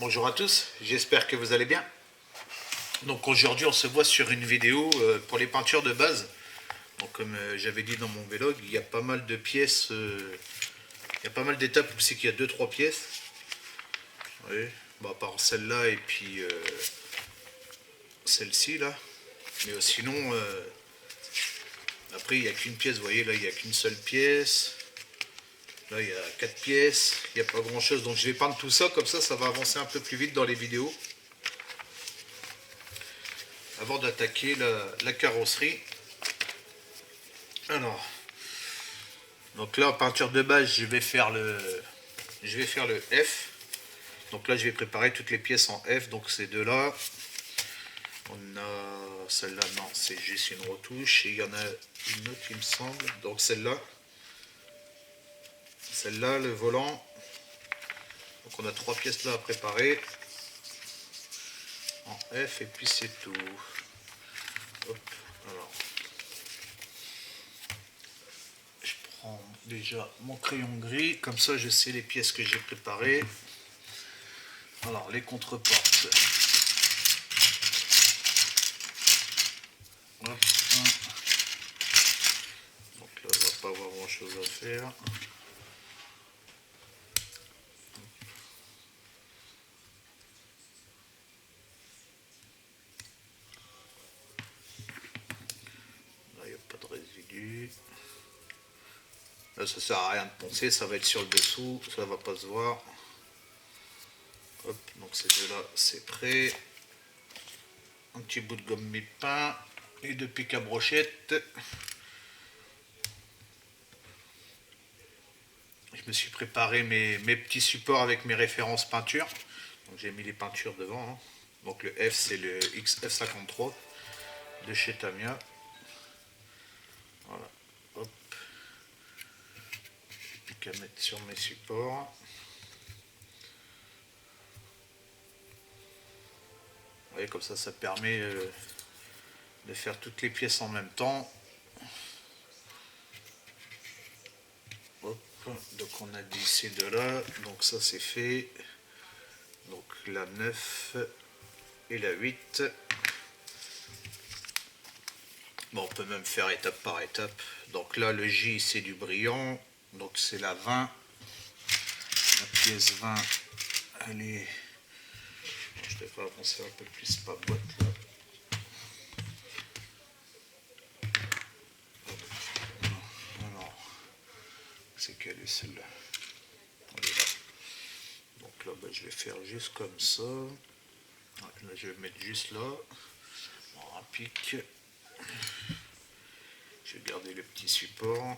Bonjour à tous, j'espère que vous allez bien. Donc aujourd'hui on se voit sur une vidéo pour les peintures de base. Donc comme j'avais dit dans mon vlog, il y a pas mal de pièces, il y a pas mal d'étapes où c'est qu'il y a 2-3 pièces. Oui. Bon, à part celle-là et puis celle-ci là. Mais sinon, après il n'y a qu'une pièce, vous voyez là il n'y a qu'une seule pièce. Là il y a 4 pièces, il n'y a pas grand chose. Donc je vais peindre tout ça, comme ça va avancer un peu plus vite dans les vidéos. Avant d'attaquer la carrosserie. Alors, donc là en peinture de base je vais faire le F. Donc là je vais préparer toutes les pièces en F. Donc ces deux là. On a celle-là, non, c'est juste une retouche. Et il y en a une autre il me semble. Donc celle-là. Celle-là, le volant. Donc on a 3 pièces là à préparer. En F et puis c'est tout. Hop, alors. Je prends déjà mon crayon gris. Comme ça je sais les pièces que j'ai préparées. Alors les contreportes. Hop. Donc là on va pas avoir grand chose à faire. Là il n'y a pas de résidu. Là ça sert à rien de poncer, ça va être sur le dessous, ça va pas se voir. Hop, donc ces deux là c'est prêt. Un petit bout de gomme mi-pain et de pic à brochette. Je me suis préparé mes petits supports avec mes références peinture. Donc j'ai mis les peintures devant. Hein. Donc le F c'est le XF53 de chez Tamiya. Voilà. Hop. Plus qu'à mettre sur mes supports. Vous voyez, comme ça permet de faire toutes les pièces en même temps. Hop. Donc on a dit ces deux là. Donc ça c'est fait. Donc la 9 et la 8. Bon, on peut même faire étape par étape. Donc là, le J, c'est du brillant. Donc c'est la 20. La pièce 20, elle est... Je devrais avancer un peu plus ma boîte là. Alors, c'est quelle est celle-là? Elle est là. Donc là, ben, je vais faire juste comme ça. Là, je vais mettre juste là. Bon, un pic. Je vais garder le petit support.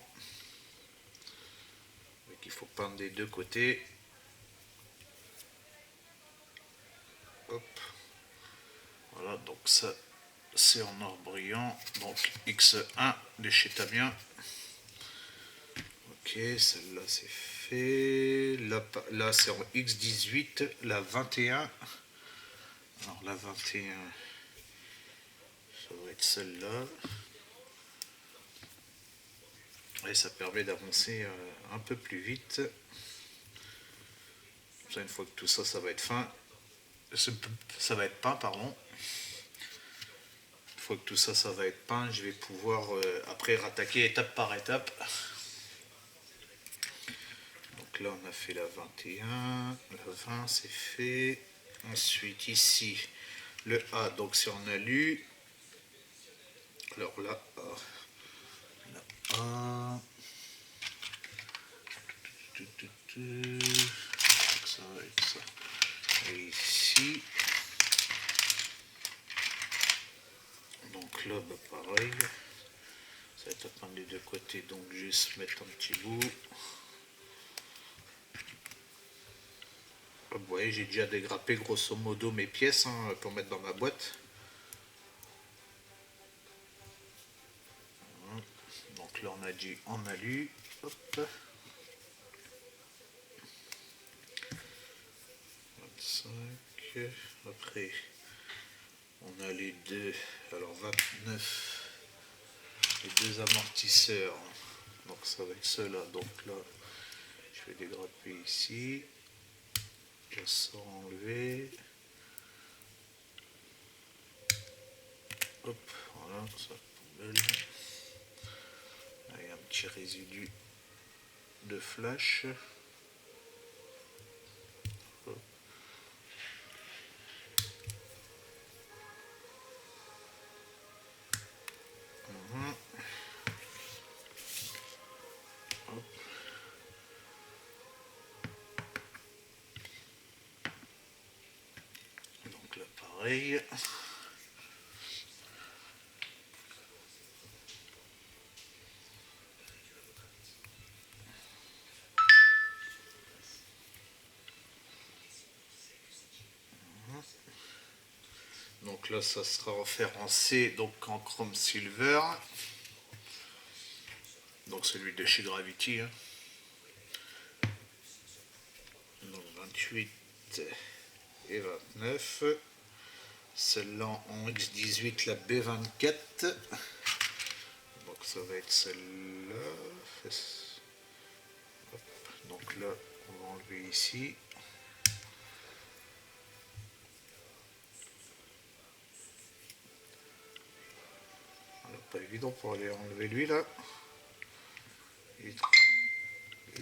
Donc il faut peindre des deux côtés. Hop. Voilà, donc ça c'est en or brillant. Donc X1 de chez Tamiya. Ok, celle-là c'est fait. Là c'est en X18, la 21. Alors la 21, ça va être celle-là. Et ça permet d'avancer un peu plus vite. Ça, une fois que tout ça, ça va être fin. Ça va être peint, pardon. Une fois que tout ça, ça va être peint, je vais pouvoir après rattaquer étape par étape. Donc là, on a fait la 21, la 20, c'est fait. Ensuite, ici, le A, donc c'est en alu. Alors là, la A. Ça va être ça. Et ici. Donc là, bah, pareil. Ça va être à prendre des deux côtés, donc juste mettre un petit bout. Vous voyez, j'ai déjà dégrappé grosso modo mes pièces hein, pour mettre dans ma boîte. Donc là, on a dit en alu. Hop. 25. Après, on a les deux. Alors 29. Les deux amortisseurs. Donc ça va être ceux-là. Donc là, je vais dégrapper ici. la sors enlever. Hop, voilà, ça poubelle. Là, il y a un petit résidu de flash. Hop. Hop. Donc là pareil. Donc là ça sera référencé donc en chrome silver. Donc celui de chez Gravity. Hein. Donc 28 et 29. Celle-là en X18, la B24. Donc ça va être celle-là. Donc là, on va enlever ici. Pas évident pour aller enlever lui là. Il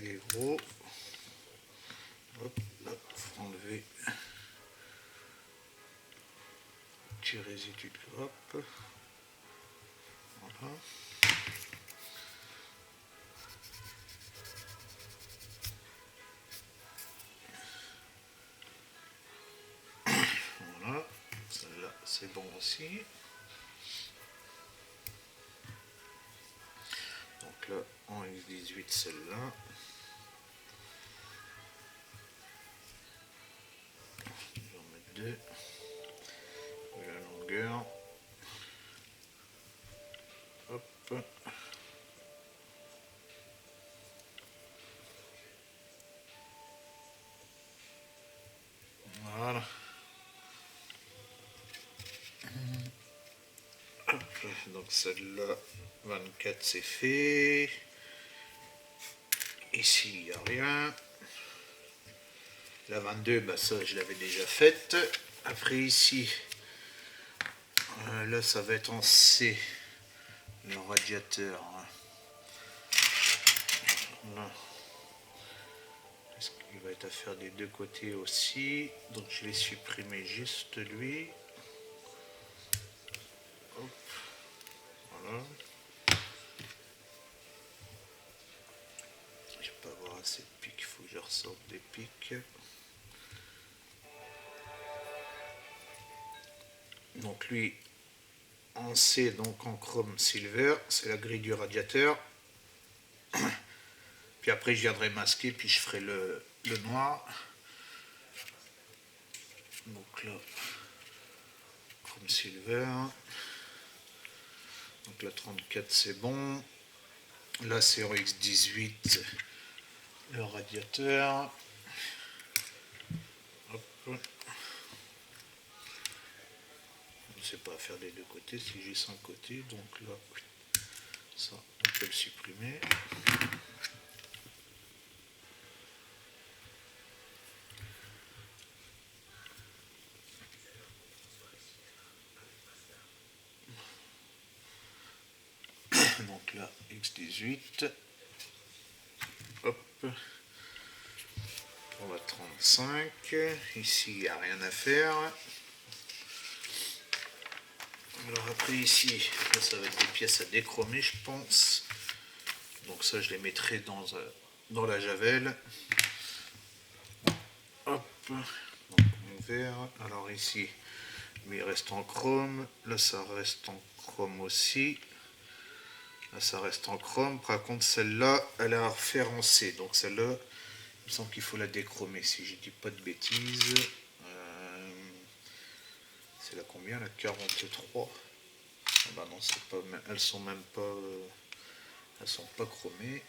est gros. Hop, là, il faut enlever un petit résidu de grappe. Voilà. Voilà. Celle-là, c'est bon aussi. Donc là, en X18, celle-là. Je vais en mettre deux. La longueur. Hop. Voilà. Hop. Donc celle-là, 24, c'est fait. Ici, il n'y a rien. La 22, bah ça, je l'avais déjà faite. Après, ici, là, ça va être en C, le radiateur. Là. Est-ce qu'il va être à faire des deux côtés aussi? Donc, je vais supprimer juste lui. Hop. Voilà. Je vais pas avoir assez de pics, il faut que je ressorte des pics. Donc lui, en C, donc en chrome silver, c'est la grille du radiateur. Puis après, je viendrai masquer, puis je ferai le noir. Donc là, chrome silver. Donc la 34, c'est bon. Là, c'est en X18, le radiateur. Hop. Je ne sais pas faire des deux côtés, si j'ai 5 côtés. Donc là, ça, on peut le supprimer. Donc là, X18. Hop. On va 35. Ici, il n'y a rien à faire. Alors après ici, là, ça va être des pièces à déchromer, je pense. Donc ça, je les mettrai dans la javel. Hop. Donc mon vert. Alors ici, mais il reste en chrome. Là, ça reste en chrome aussi. Là, ça reste en chrome. Par contre, celle-là, elle est à refaire en C. Donc celle-là, il me semble qu'il faut la déchromer, si je dis pas de bêtises. C'est la combien, la 43? Ah bah non, pas, elles sont même pas... elles sont pas chromées.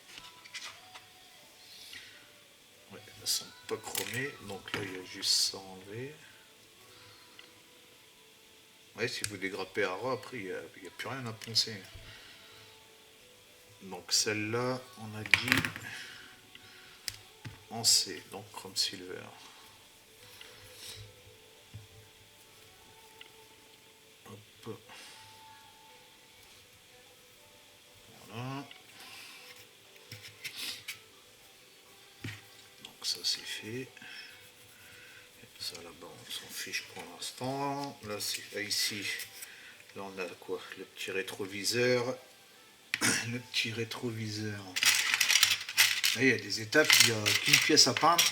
Ouais, elles sont pas chromées. Donc là, il y a juste ça à enlever. Ouais, si vous dégrappez à ras, après, il n'y a plus rien à poncer. Donc celle-là, on a dit en C, donc chrome silver. ça c'est fait. Ça là-bas on s'en fiche pour l'instant. Là, ici, là on a quoi? Le petit rétroviseur. Le petit rétroviseur. Là, il y a des étapes, il n'y a qu'une pièce à peindre.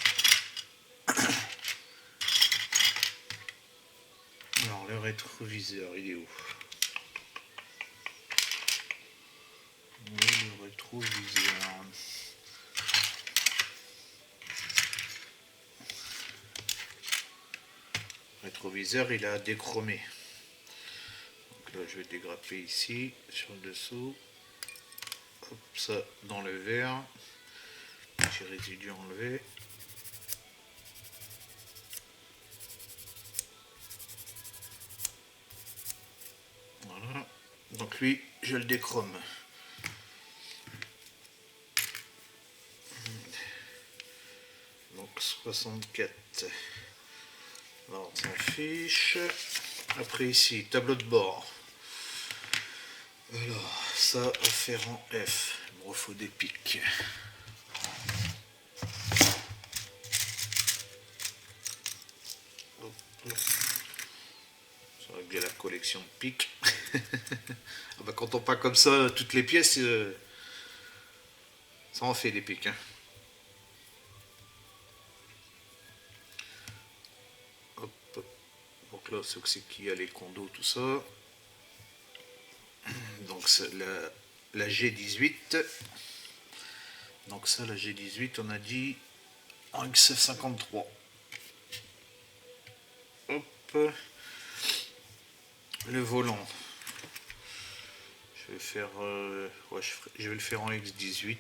Alors le rétroviseur, il est où? Le rétroviseur. Rétroviseur, il a déchromé. Donc là, je vais dégrapper ici, sur le dessous. Hop, ça dans le verre. Petit résidu enlevé. Voilà. Donc lui, je le déchrome. Donc 64. Alors on s'en fiche. Après ici, tableau de bord. Alors, ça à faire en F. Il me refaut des pics. Ça va bien la collection de pics. Ah bah, quand on peint comme ça toutes les pièces, ça en fait des pics. Hein. Hop. Donc là, c'est qu'il y a les condos, tout ça. Donc c'est la G18. Donc ça, la G18, on a dit en XF53. Hop. Le volant. Je vais faire, je vais le faire en X18.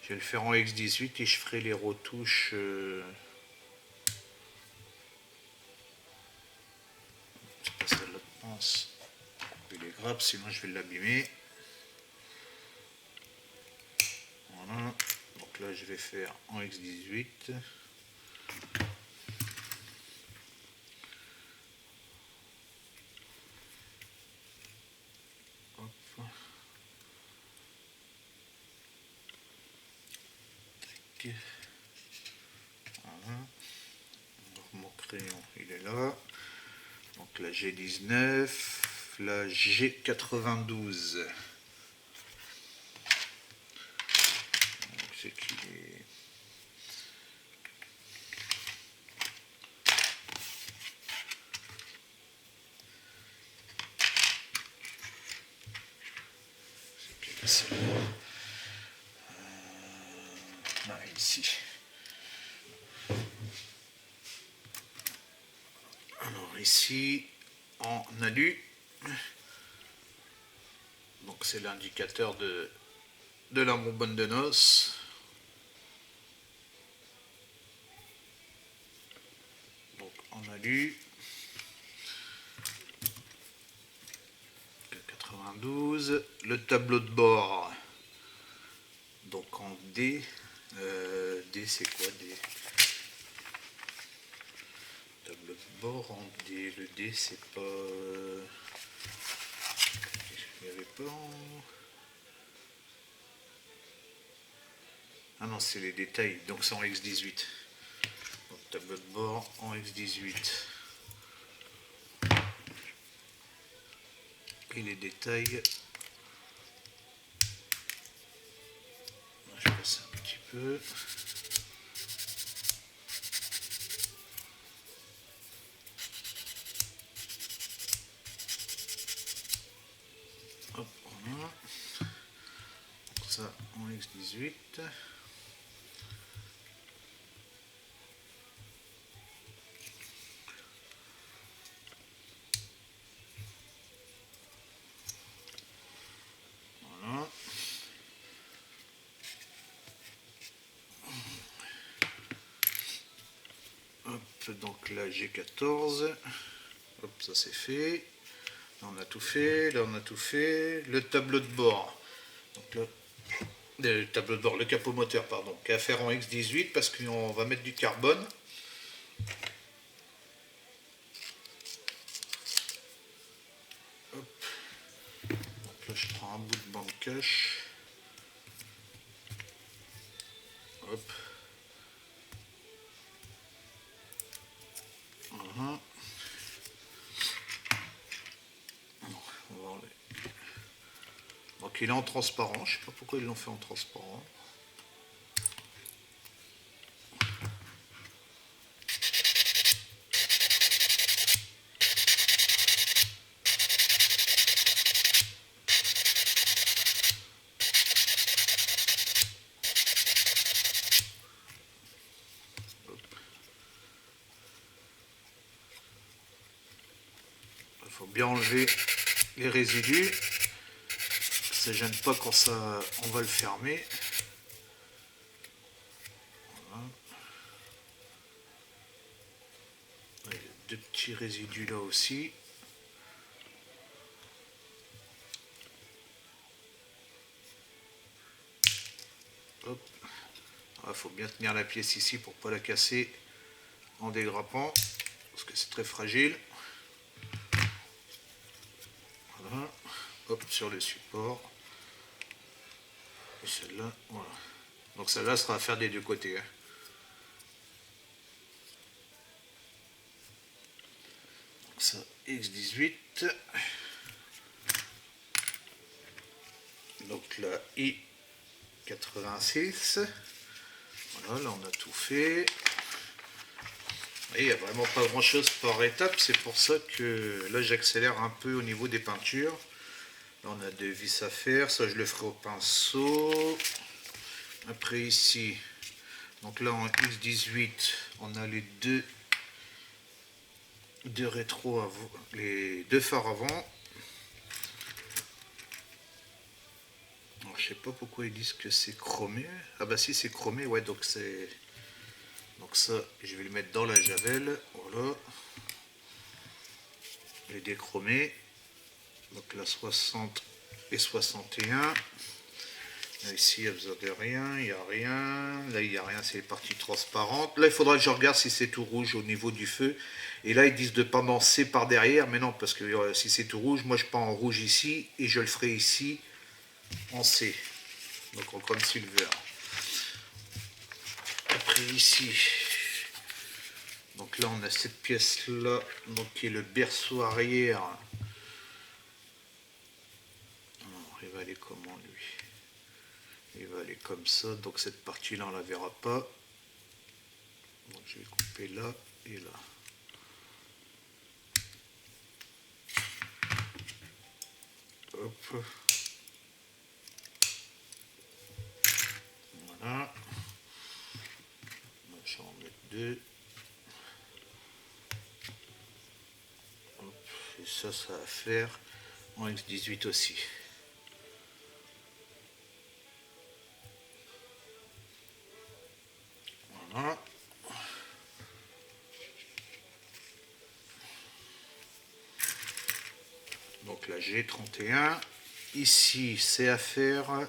Je vais le faire en X18 et je ferai les retouches. C'est pas celle-là, je pense. Couper les grappes, sinon je vais l'abîmer. Voilà. Donc là, je vais faire en X18. Hop. Voilà. Mon crayon, il est là. Donc la G19, la G92. Donc c'est qu'il est... C'est là, ici. Alors ici, en alu, donc c'est l'indicateur de la bonbonne de noces. Donc en alu, 92, le tableau de bord, donc en D. D c'est quoi D? Tableau de bord en D, le D c'est pas... il n'y avait pas en... Ah non, c'est les détails, donc c'est en X18. Donc tableau de bord en X18. Et les détails... Je passe un petit peu... Hop, voilà. Donc ça en X18. Voilà. Hop, donc là G14. Hop, ça c'est fait. Là on a tout fait, là on a tout fait. Le tableau de bord. Donc là, le tableau de bord, le capot moteur, pardon, qui est à faire en X18 parce qu'on va mettre du carbone. Hop. Donc là je prends un bout de bande cache. Hop. Voilà. On va enlever. Donc il est en transparent, je sais pas pourquoi ils l'ont fait en transparent. Il faut bien enlever les résidus. Ça gêne pas quand ça, on va le fermer. Voilà. Il y a deux petits résidus là aussi. Hop. Il faut bien tenir la pièce ici pour ne pas la casser en dégrappant, parce que c'est très fragile. Voilà. Hop, sur le support. Et celle-là, voilà. Donc celle-là sera à faire des deux côtés. Hein. Ça, X18. Donc la I86. Voilà, là on a tout fait. Et il n'y a vraiment pas grand chose par étape, c'est pour ça que là j'accélère un peu au niveau des peintures. Là on a deux vis à faire, ça je le ferai au pinceau. Après ici, donc là en X18, on a les deux rétros avant, les deux phares avant. Alors, je sais pas pourquoi ils disent que c'est chromé. Ah bah si c'est chromé, ouais, donc c'est. Donc ça, je vais le mettre dans la javel, voilà. Les déchromés. Donc la 60 et 61. Là, ici, il n'y a besoin de rien, il n'y a rien. Là, il n'y a rien, c'est les parties transparentes. Là, il faudra que je regarde si c'est tout rouge au niveau du feu. Et là, ils disent de pas en C par derrière, mais non, parce que si c'est tout rouge, moi je peins en rouge ici, et je le ferai ici en C. Donc en chrome silver. Après ici, donc là on a cette pièce là, donc qui est le berceau arrière. Alors, il va aller comment lui? Il va aller comme ça, donc cette partie là on la verra pas. Donc je vais couper là et là. Hop. Voilà. Donc, je vais en mettre deux. Hop. Et ça va faire en X18 aussi. Voilà. Donc la G31. Ici, c'est à faire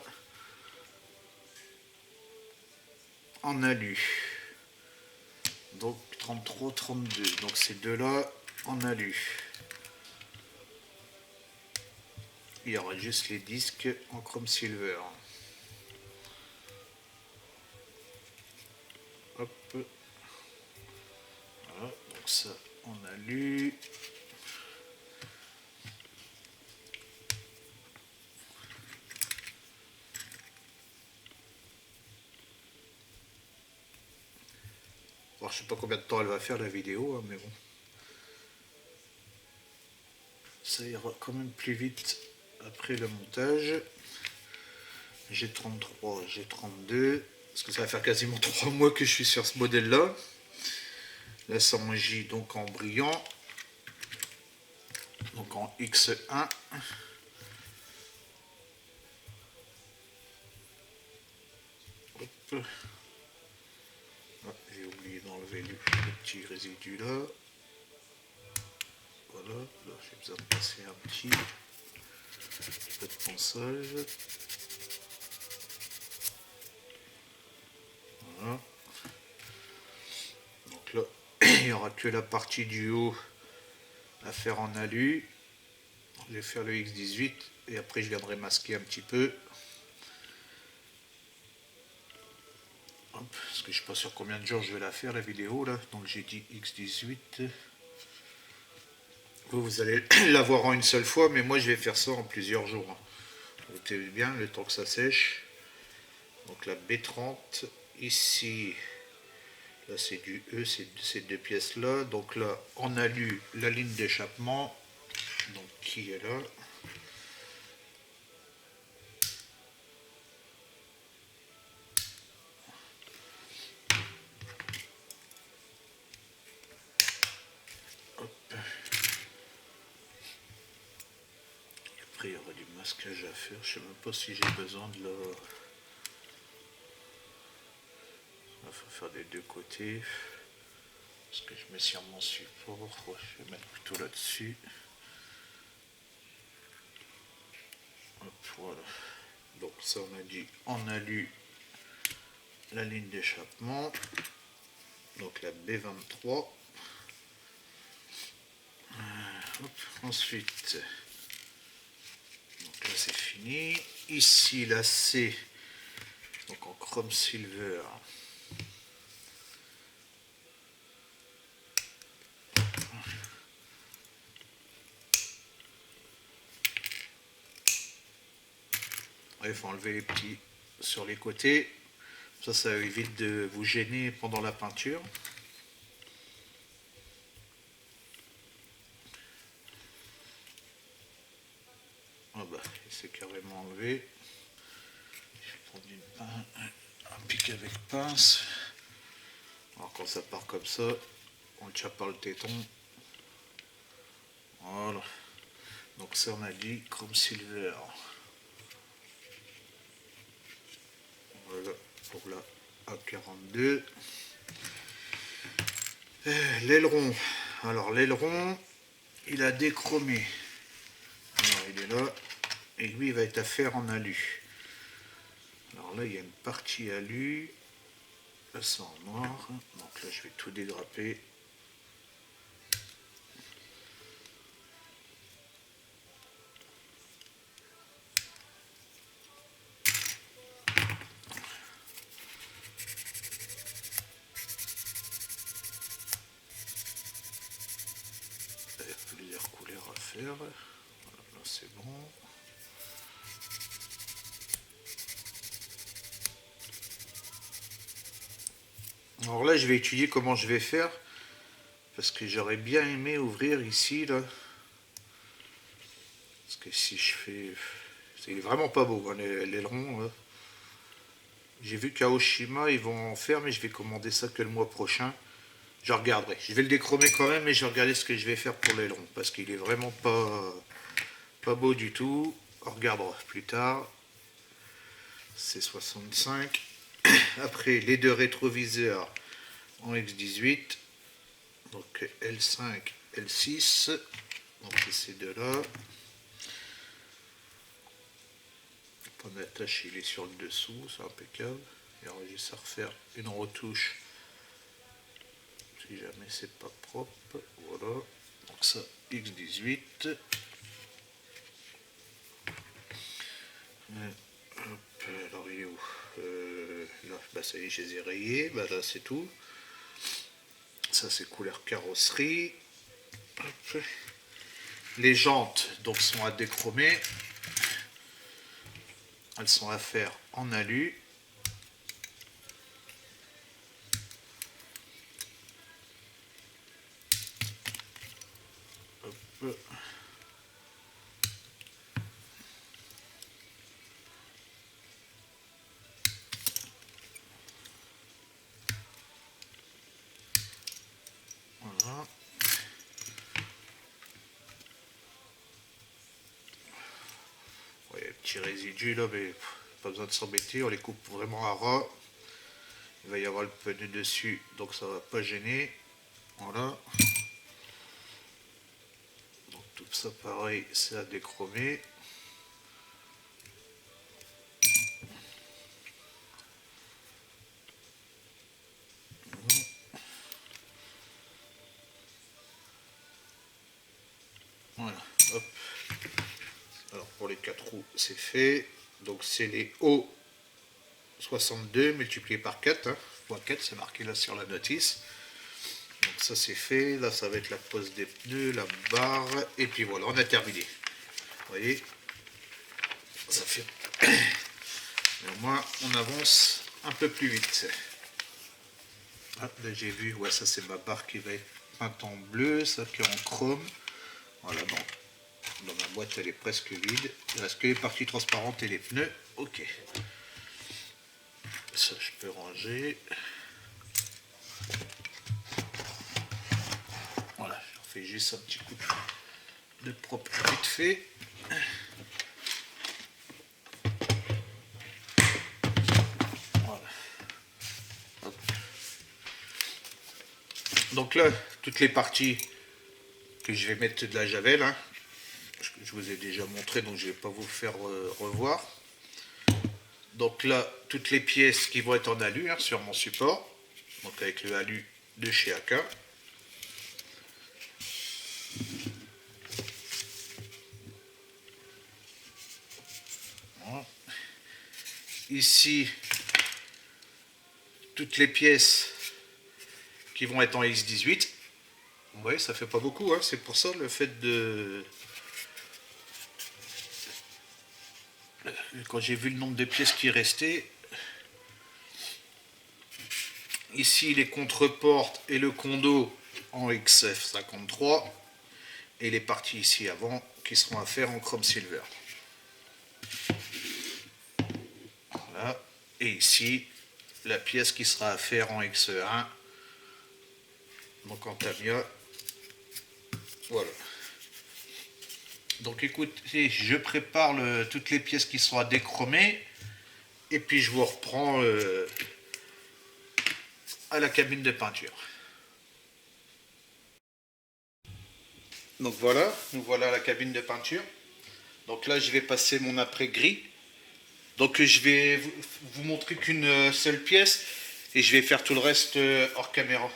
en alu. Donc 33, 32. Donc ces deux-là en alu. Il y aura juste les disques en chrome silver. Hop. Voilà, donc ça en alu. Alors, je sais pas combien de temps elle va faire la vidéo, hein, mais bon. Ça ira quand même plus vite après le montage. G33, G32, parce que ça va faire quasiment 3 mois que je suis sur ce modèle là. Là c'est en J, donc en brillant, donc en X1. Hop. Ah, j'ai oublié d'enlever le petit résidu là. Voilà, là j'ai besoin de passer un petit peu de ponçage. Voilà. Donc là, il n'y aura que la partie du haut à faire en alu. Je vais faire le X18 et après je viendrai masquer un petit peu. Hop, parce que je suis pas sûr combien de jours je vais la faire la vidéo là, donc j'ai dit X18. Vous allez la voir en une seule fois, mais moi je vais faire ça en plusieurs jours. Notez bien le temps que ça sèche. Donc la B30, ici, là c'est du E, c'est ces deux pièces là. Donc là on a lu la ligne d'échappement, donc qui est là. Hop. Après il y aura du masquage à faire, je sais même pas si j'ai besoin de la... Il faut faire des deux côtés. Parce que je mets sur mon support, je vais mettre plutôt là-dessus. Voilà. Donc ça on a dit, on a lu la ligne d'échappement. Donc la B23. Ensuite, donc là c'est fini. Ici la C, donc en chrome silver. Il faut enlever les petits sur les côtés. Ça évite de vous gêner pendant la peinture. Ah bah, il s'est carrément enlevé. Je vais prendre un pic avec pince. Alors quand ça part comme ça, on ne tient pas le téton. Voilà. Donc ça on a dit chrome silver. Voilà pour la A42. L'aileron. Alors l'aileron, il a déchromé. Alors il est là. Et lui il va être à faire en alu. Alors là il y a une partie alu. Là c'est en noir. Donc là je vais tout dégraper. Il y a plusieurs couleurs à faire. Voilà, là c'est bon. Alors là, je vais étudier comment je vais faire. Parce que j'aurais bien aimé ouvrir ici, là. Parce que si je fais... C'est vraiment pas beau, hein, l'aileron. J'ai vu qu'Aoshima, ils vont en faire, mais je vais commander ça que le mois prochain. Je regarderai. Je vais le déchromer quand même, mais je vais regarder ce que je vais faire pour l'aileron. Parce qu'il est vraiment pas beau du tout. On regardera plus tard. C'est 65. Après, les deux rétroviseurs en X18. Donc L5, L6. Donc c'est ces deux-là. Le point d'attache, il est sur le dessous, c'est impeccable. Il y aura juste à refaire une retouche si jamais c'est pas propre. Voilà. Donc ça, X18. Hop, alors il est où là, bah ça y est, je les ai rayés. Bah là, c'est tout. Ça, c'est couleur carrosserie. Hop. Les jantes, donc, sont à déchromer. Elles sont à faire en alu. Hop. Voilà. Ouais, petit résidu là, mais pas besoin de s'embêter, on les coupe vraiment à ras. Il va y avoir le pneu dessus, donc ça va pas gêner. Voilà. Donc tout ça pareil, c'est à déchromer. Voilà, hop. Alors pour les 4 roues, c'est fait. Donc c'est les hauts 62 multiplié par 4, hein, fois 4, c'est marqué là sur la notice. Donc ça c'est fait, là ça va être la pose des pneus, la barre, et puis voilà, on a terminé. Vous voyez, ça fait... Et au moins on avance un peu plus vite. Ah, là j'ai vu, ouais, ça c'est ma barre qui va être peinte en bleu, ça qui est en chrome. Voilà, donc dans ma boîte elle est presque vide. Il reste que les parties transparentes et les pneus. Ok. Ça je peux ranger. Voilà, je fais juste un petit coup de propre vite fait. Voilà. Hop. Donc là, toutes les parties que je vais mettre de la javel, hein, je vous ai déjà montré, donc je ne vais pas vous faire revoir. Donc là, toutes les pièces qui vont être en alu, hein, sur mon support, donc avec le alu de chez AK. Voilà. Ici, toutes les pièces qui vont être en X18. Vous voyez, ça fait pas beaucoup, hein, c'est pour ça le fait de... Quand j'ai vu le nombre de pièces qui restaient, ici les contreportes et le condo en XF53 et les parties ici avant qui seront à faire en chrome silver. Voilà. Et ici la pièce qui sera à faire en XE1, donc en Tamiya. Voilà. Donc écoutez, je prépare toutes les pièces qui seront à déchromer et puis je vous reprends à la cabine de peinture. Donc voilà, nous voilà à la cabine de peinture. Donc là je vais passer mon après gris. Donc je vais vous montrer qu'une seule pièce et je vais faire tout le reste hors caméra.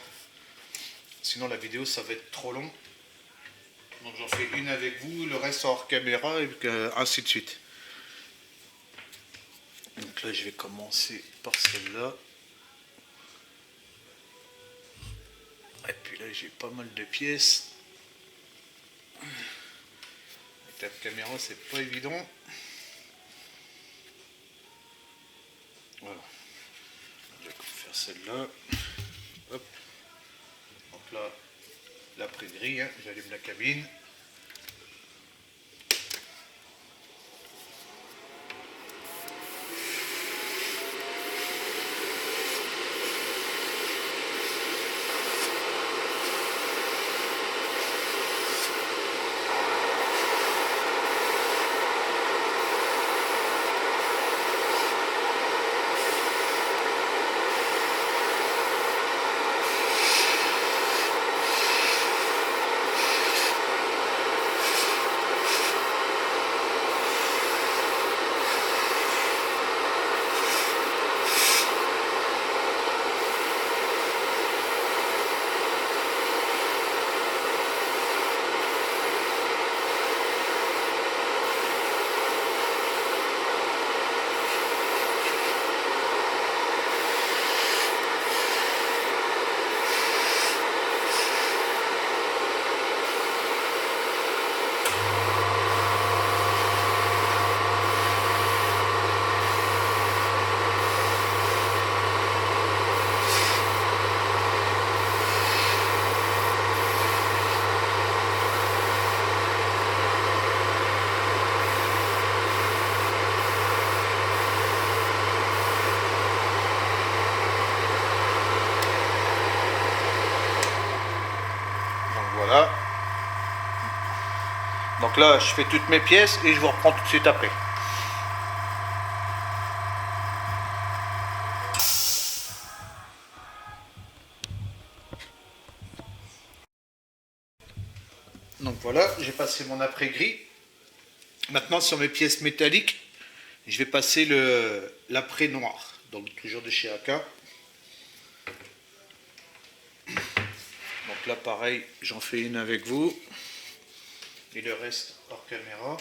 Sinon la vidéo ça va être trop long. Donc j'en fais une avec vous, le reste hors caméra et ainsi de suite. Donc là je vais commencer par celle-là. Et puis là j'ai pas mal de pièces. Avec la caméra c'est pas évident. Voilà. Je vais faire celle-là. Hop. Donc là, l'après-gris, hein, j'allume la cabine. Voilà. Donc là, je fais toutes mes pièces et je vous reprends tout de suite après. Donc voilà, j'ai passé mon après-gris. Maintenant, sur mes pièces métalliques, je vais passer l'après noir. Donc toujours de chez AK. Donc là, pareil, j'en fais une avec vous. Et le reste hors caméra.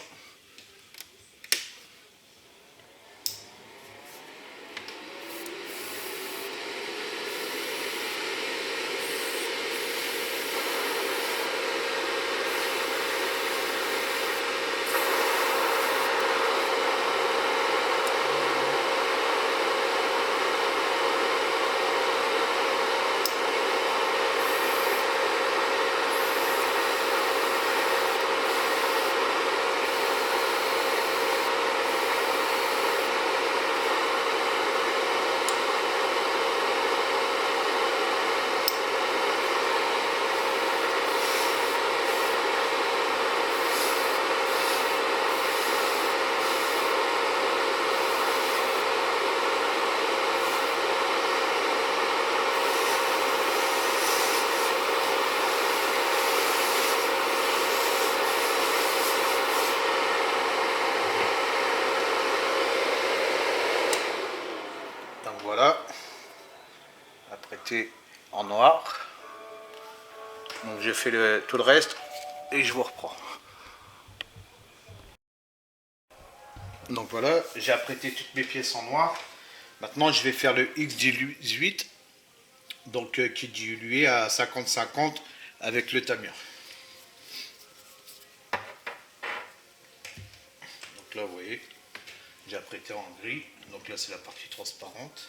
voilà, apprêté en noir. Donc j'ai fait tout le reste et je vous reprends. Donc voilà, j'ai apprêté toutes mes pièces en noir. Maintenant je vais faire le X18, donc qui est dilué à 50-50 avec le tamier. Donc là vous voyez, j'ai apprêté en gris, donc là c'est la partie transparente.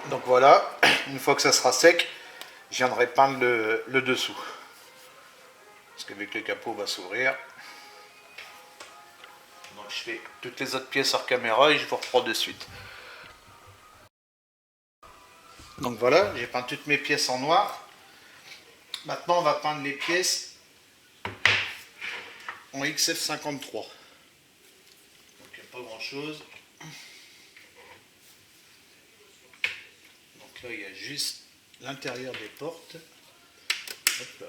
Donc voilà, une fois que ça sera sec, je viendrai peindre le dessous. Parce qu'avec le capot va s'ouvrir. Donc je fais toutes les autres pièces hors caméra et je vous reprends de suite. Donc voilà, j'ai peint toutes mes pièces en noir. Maintenant on va peindre les pièces en XF53. Donc il n'y a pas grand chose. Donc là il y a juste l'intérieur des portes. Hop là.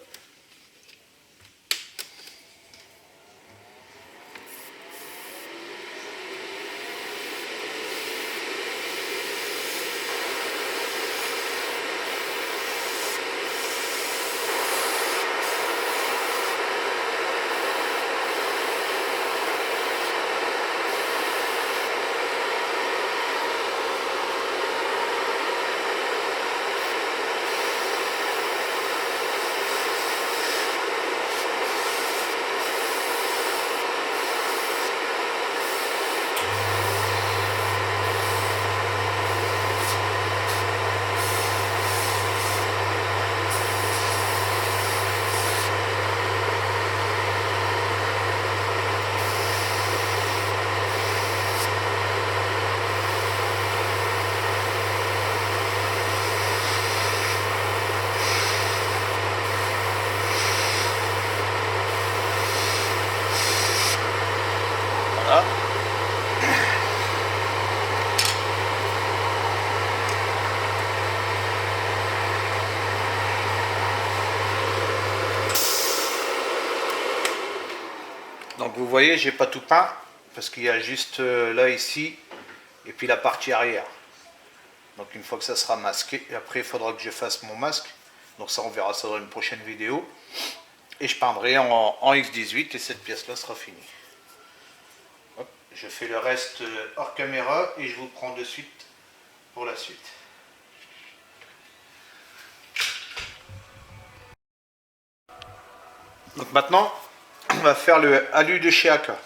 Donc vous voyez, j'ai pas tout peint parce qu'il y a juste là ici et puis la partie arrière. Donc une fois que ça sera masqué, et après il faudra que je fasse mon masque. Donc ça on verra ça dans une prochaine vidéo. Et je peindrai en X18 et cette pièce là sera finie. Hop, je fais le reste hors caméra et je vous prends de suite pour la suite. Donc maintenant on va faire le alu de chez Aka.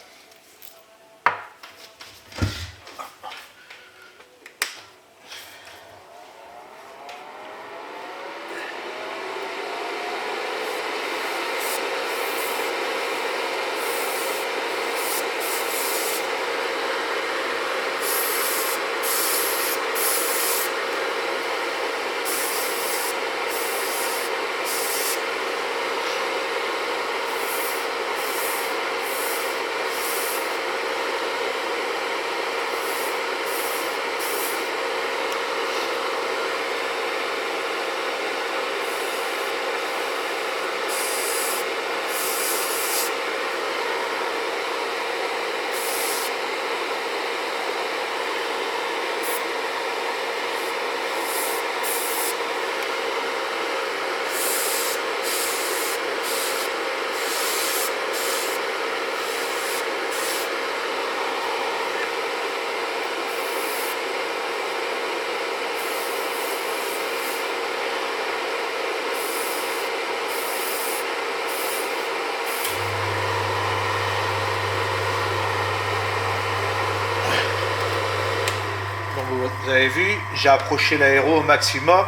Vous avez vu, j'ai approché l'aéro au maximum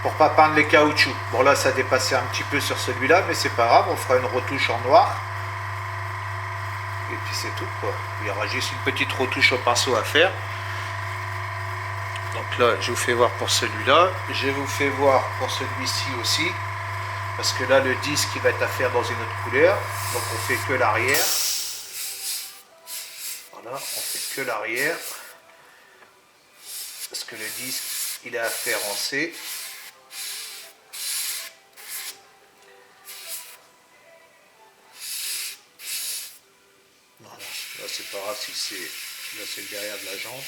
pour pas peindre les caoutchoucs. Bon là ça dépassait un petit peu sur celui-là, mais c'est pas grave, on fera une retouche en noir. Et puis c'est tout quoi. Il y aura juste une petite retouche au pinceau à faire. Donc là je vous fais voir pour celui-là. Je vous fais voir pour celui-ci aussi. Parce que là le disque il va être à faire dans une autre couleur. Donc on fait que l'arrière. Voilà, on fait que l'arrière. Parce que le disque il est à faire en C. Voilà, là c'est pas grave si c'est. Là c'est le derrière de la jante.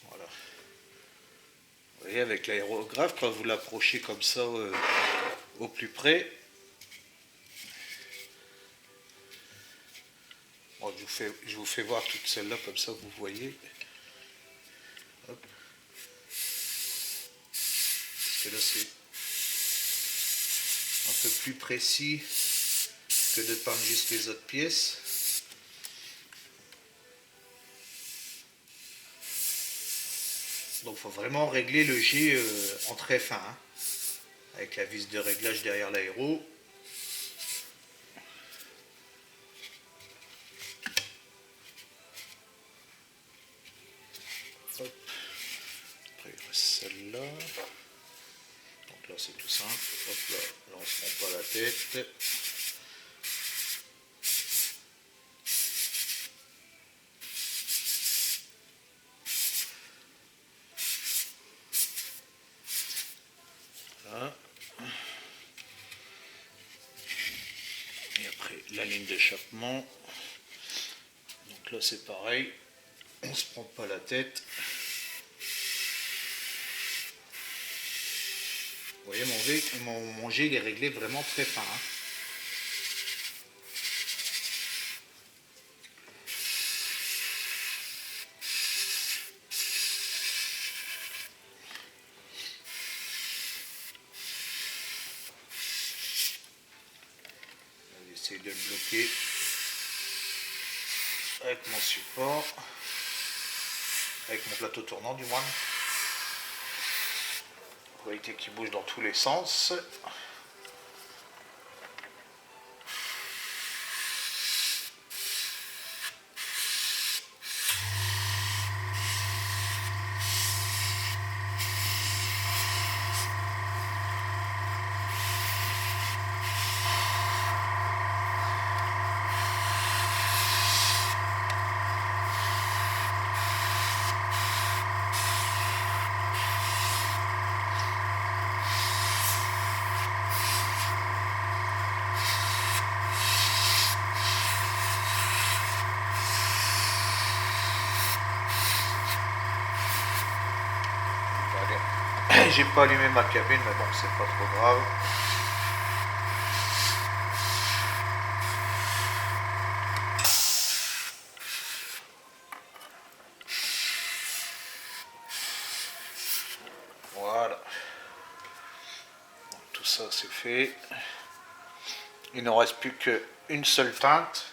Voilà. Vous voyez avec l'aérographe, quand vous l'approchez comme ça au plus près. Bon, je vous fais voir toutes celles-là, comme ça vous voyez. Hop. Parce que là c'est un peu plus précis que de peindre juste les autres pièces. Donc il faut vraiment régler le jet en très fin, hein, avec la vis de réglage derrière l'aéro. Après il reste celle-là. Donc là c'est tout simple. Hop là, là on ne se prend pas la tête. Voilà. Et après la ligne d'échappement. Donc là c'est pareil. On ne se prend pas la tête. Vous voyez, mon jet il est réglé vraiment très fin. Hein. Je vais essayer de le bloquer avec mon support, avec mon plateau tournant du moins. Vous voyez qu'il bouge dans tous les sens. j'ai pas allumé ma cabine, mais bon, c'est pas trop grave. Voilà. Donc, tout ça c'est fait. Il ne reste plus qu'une seule teinte.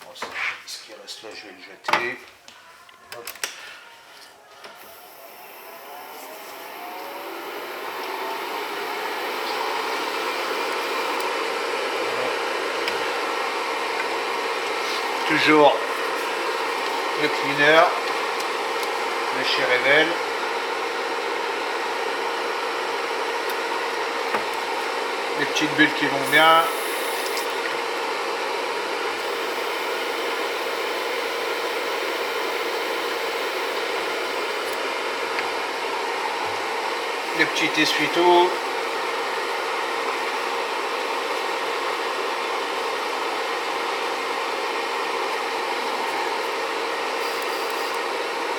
Bon, ce qui reste là, je vais le jeter. Hop. Toujours le cleaner de chez Revell. Les petites bulles qui vont bien. Les petits essuie-tout.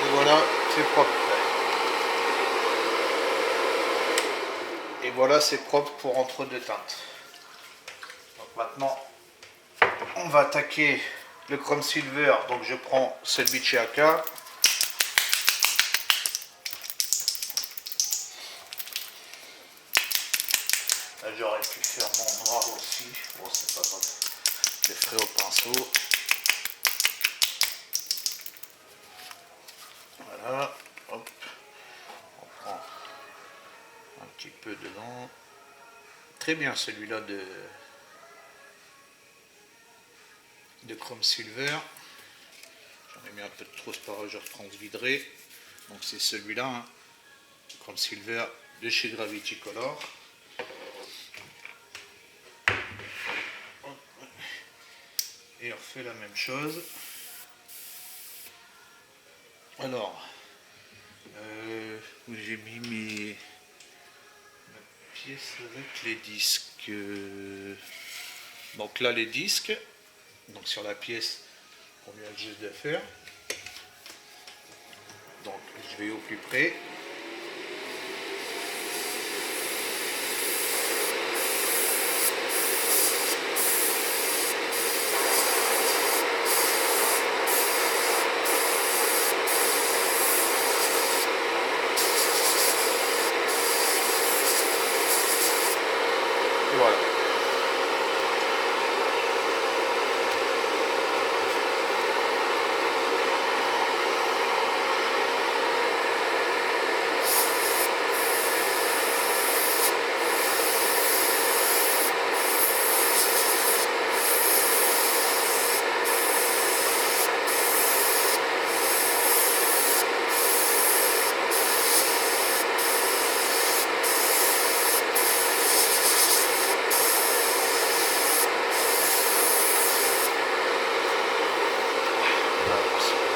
Et voilà, c'est propre. Et voilà, c'est propre pour entre deux teintes. Donc maintenant, on va attaquer le chrome silver. Donc je prends celui de chez AK. Là, j'aurais pu faire mon noir aussi. Bon, c'est pas grave. Je le ferai au pinceau. Voilà. Hop. On prend un petit peu dedans. Très bien celui-là de chrome silver. J'en ai mis un peu de trop, c'est pareil, je reprends ce vidré. Donc c'est celui-là, hein, chrome silver de chez Gravity Color. Et on refait la même chose. Alors, j'ai mis mes pièces avec les disques. Donc là les disques. Donc sur la pièce qu'on vient juste de faire. Donc je vais au plus près. Et voilà.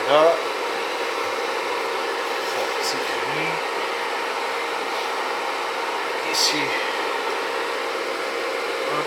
Là, c'est fini. Ici, hop.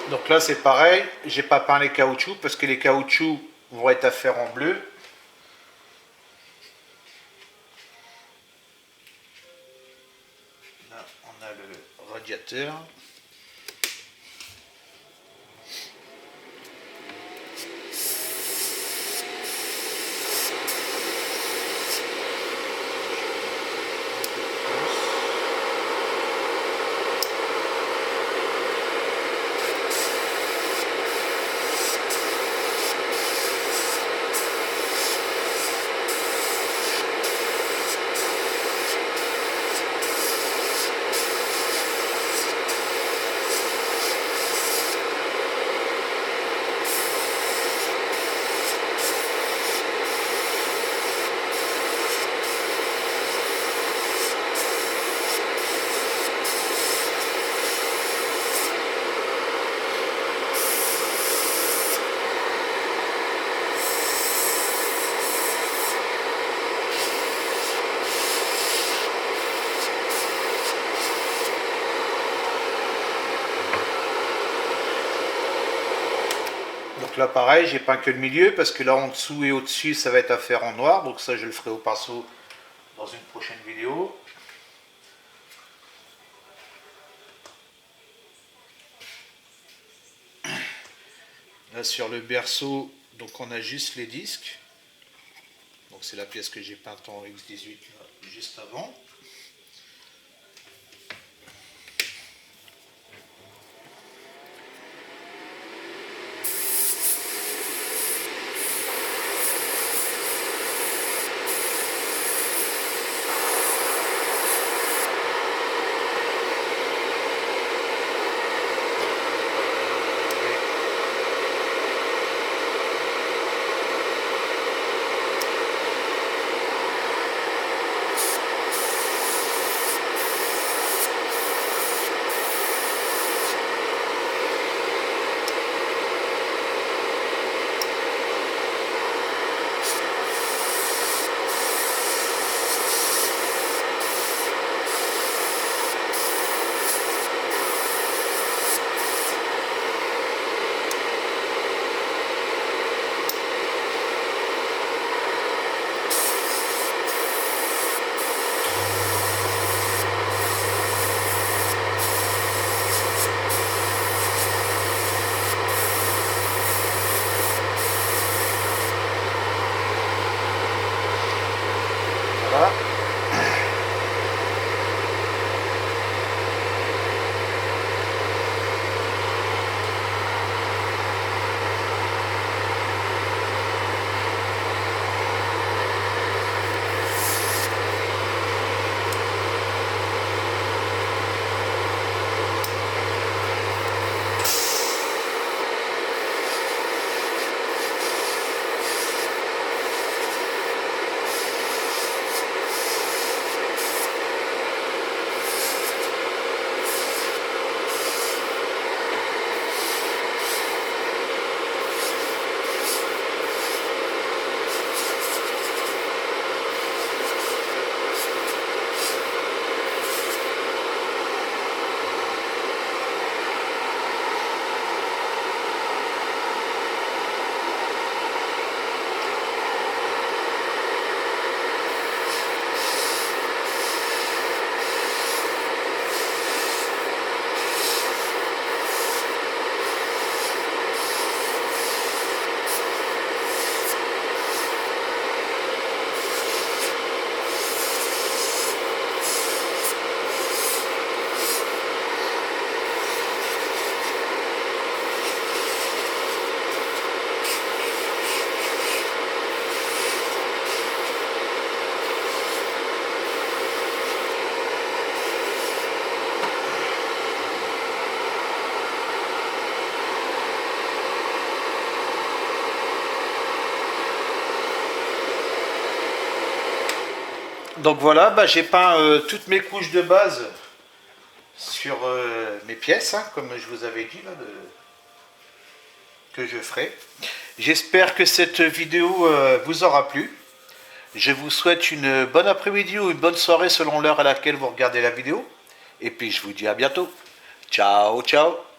Donc là c'est pareil, j'ai pas peint les caoutchoucs parce que les caoutchoucs vont être à faire en bleu. Là on a le radiateur. Donc là pareil, j'ai peint que le milieu parce que là en dessous et au-dessus ça va être à faire en noir. Donc ça je le ferai au pinceau dans une prochaine vidéo. Là sur le berceau, donc on a juste les disques. Donc c'est la pièce que j'ai peinte en X18 là, juste avant. Voilà. Donc voilà, bah, j'ai peint toutes mes couches de base sur mes pièces, hein, comme je vous avais dit là, que je ferai. J'espère que cette vidéo vous aura plu. Je vous souhaite une bonne après-midi ou une bonne soirée selon l'heure à laquelle vous regardez la vidéo. Et puis je vous dis à bientôt. Ciao, ciao.